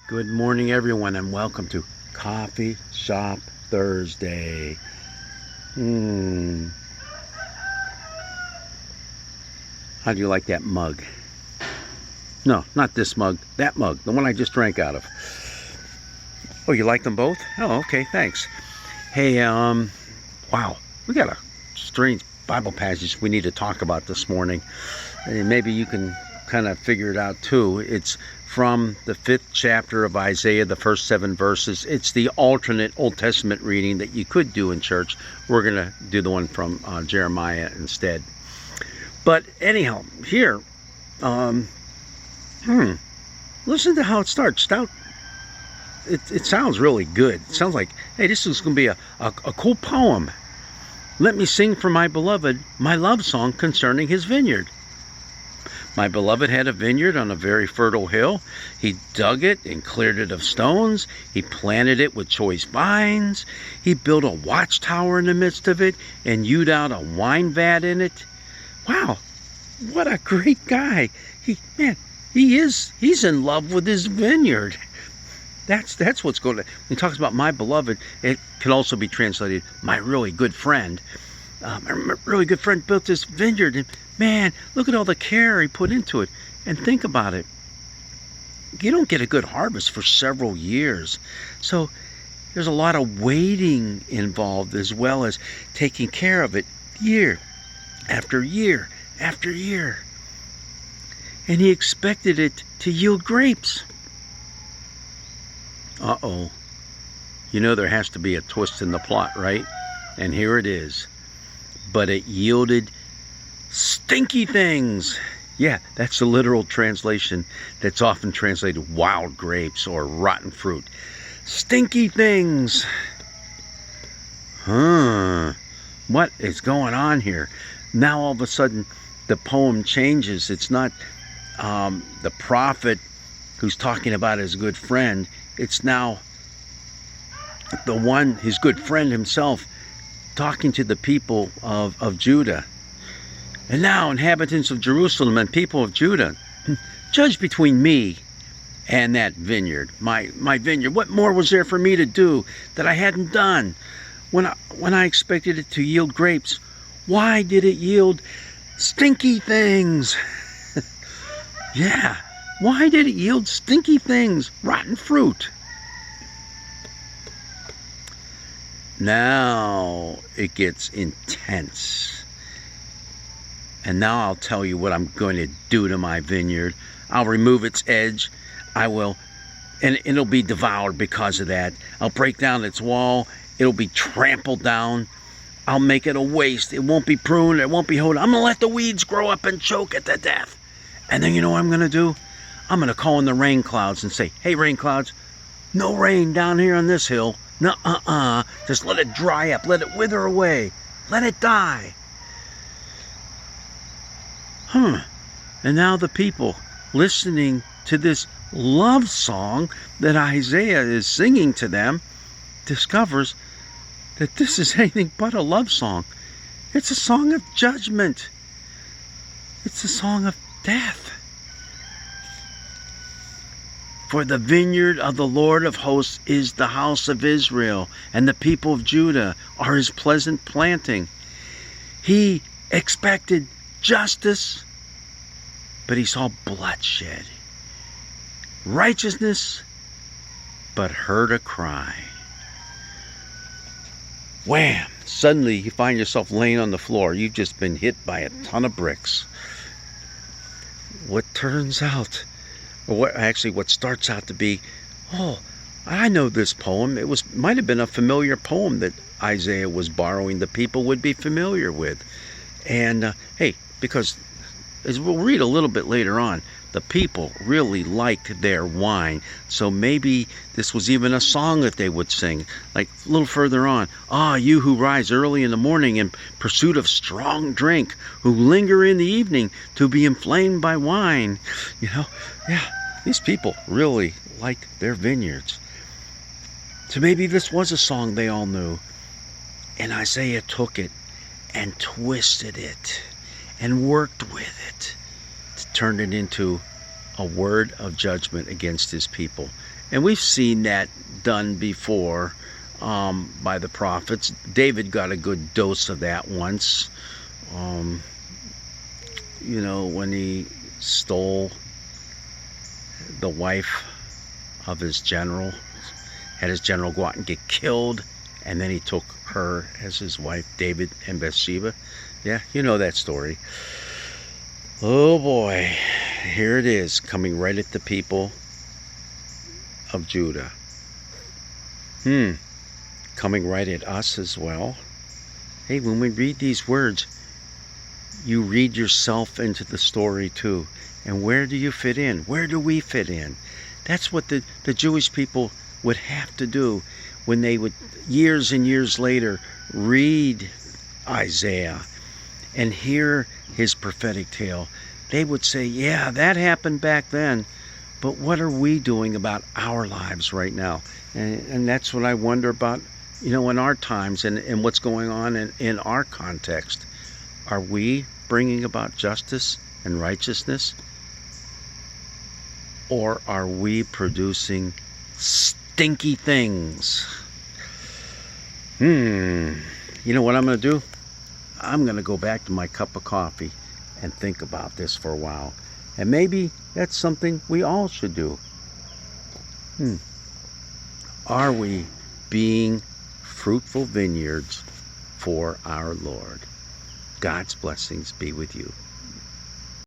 Good morning, everyone, and welcome to Coffee Shop Thursday. How do you like that mug? No, not this mug. That mug, the one I just drank out of. Oh, you like them both? Oh, okay, thanks. Hey, wow, we got a strange Bible passage we need to talk about this morning. And maybe you can kind of figure it out too. It's from the 5th chapter of Isaiah, the first 7 verses. It's the alternate Old Testament reading that you could do in church. We're going to do the one from Jeremiah instead. But anyhow, here, listen to how it starts. It sounds really good. It sounds like, hey, this is going to be a cool poem. Let me sing for my beloved my love song concerning his vineyard. My beloved had a vineyard on a very fertile hill. He dug it and cleared it of stones. He planted it with choice vines. He built a watchtower in the midst of it and hewed out a wine vat in it. Wow, what a great guy. He's in love with his vineyard. That's what's going on. When he talks about my beloved, it can also be translated my really good friend. My really good friend built this vineyard, and man, look at all the care he put into it. And think about it. You don't get a good harvest for several years. So there's a lot of waiting involved, as well as taking care of it year after year after year. And he expected it to yield grapes. Uh-oh. You know there has to be a twist in the plot, right? And here it is. But it yielded stinky things. Yeah, that's the literal translation that's often translated wild grapes or rotten fruit. Stinky things. What is going on here? Now all of a sudden the poem changes. It's not the prophet who's talking about his good friend. It's now his good friend himself, talking to the people of Judah. And now, inhabitants of Jerusalem and people of Judah, judge between me and that vineyard, my vineyard. What more was there for me to do that I hadn't done? When I expected it to yield grapes, why did it yield stinky things? Yeah, why did it yield stinky things, rotten fruit? Now it gets intense. And now I'll tell you what I'm going to do to my vineyard. I'll remove its edge. And it'll be devoured because of that. I'll break down its wall. It'll be trampled down. I'll make it a waste. It won't be pruned. It won't be hoed. I'm going to let the weeds grow up and choke it to death. And then you know what I'm going to do? I'm going to call in the rain clouds and say, hey, rain clouds, no rain down here on this hill. Nuh-uh. Just let it dry up. Let it wither away. Let it die. And now the people listening to this love song that Isaiah is singing to them discovers that this is anything but a love song. It's a song of judgment. It's a song of death. For the vineyard of the Lord of hosts is the house of Israel, and the people of Judah are his pleasant planting. He expected justice, but he saw bloodshed. Righteousness, but heard a cry. Wham! Suddenly you find yourself laying on the floor. You've just been hit by a ton of bricks. What turns out, what starts out to be, oh, I know this poem. Might have been a familiar poem that Isaiah was borrowing. The people would be familiar with. And hey, because as we'll read a little bit later on, the people really liked their wine. So maybe this was even a song that they would sing. Like a little further on, you who rise early in the morning in pursuit of strong drink, who linger in the evening to be inflamed by wine. These people really liked their vineyards. So maybe this was a song they all knew. And Isaiah took it and twisted it and worked with it to turn it into a word of judgment against his people. And we've seen that done before by the prophets. David got a good dose of that once. Um, when he stole the wife of his general, had his general go out and get killed, and then he took her as his wife, David and Bathsheba. Yeah, you know that story. Oh boy, here it is, coming right at the people of Judah. Coming right at us as well. Hey, when we read these words, you read yourself into the story too. And where do you fit in? Where do we fit in? That's what the Jewish people would have to do when they would, years and years later, read Isaiah and hear his prophetic tale. They would say, yeah, that happened back then, but what are we doing about our lives right now? And that's what I wonder about, in our times and what's going on in our context. Are we bringing about justice and righteousness? Or are we producing stinky things? You know what I'm going to do? I'm going to go back to my cup of coffee and think about this for a while. And maybe that's something we all should do. Are we being fruitful vineyards for our Lord? God's blessings be with you.